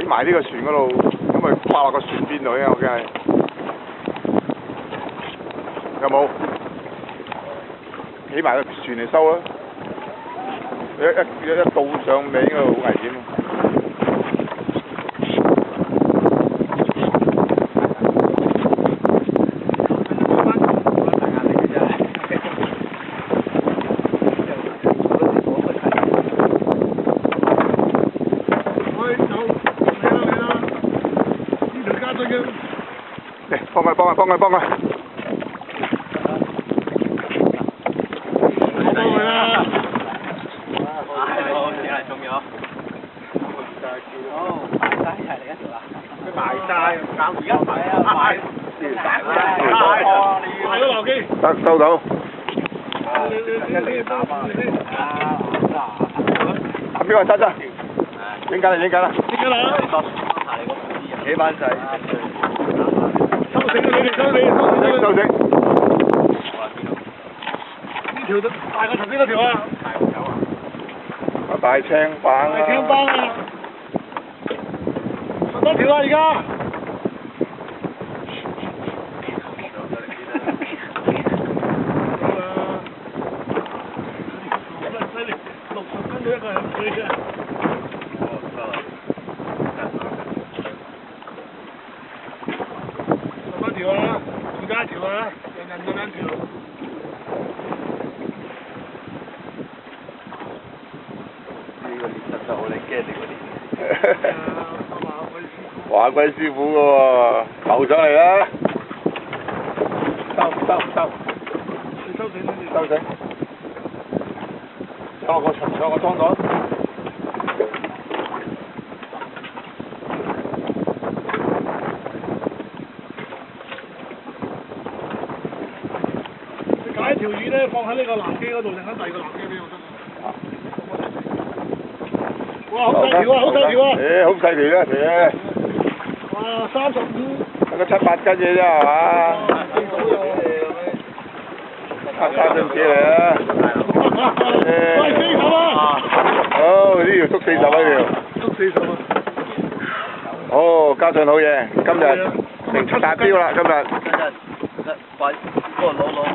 起埋呢個船嗰度，咁咪跨落個船邊度啊！我梗係有冇起埋個船嚟收啊！一到上尾嗰度好危險啊！幫佢！幫佢啦！仲有。埋晒嚟一條啊！佢埋晒，搞而家埋啊！埋咗落機。得收到。打邊個揸？影緊啦！幾班仔？收繩啊！收繩！呢條都大過頭先嗰條啊！大青板啊！大青板啊！10多條啦而家。犀利，60分到一個人水嘅。10條啦，而家1條啊，人各2條。就我哋驚你嗰啲，華貴師傅嘅喎，浮上嚟啦！收，上個裝檔。你解條魚咧，放喺呢個南機嗰度，另喺第二個南機俾我得。哇！好細條啊！好細條啊！哇！35，得個7、8斤嘢啫係嘛？3斤紙嚟啊！喂，40啊！好，呢條捉40啊條。捉40啊！好，家俊好嘢，今日成7達標啦今日。喂，嗰個攞去。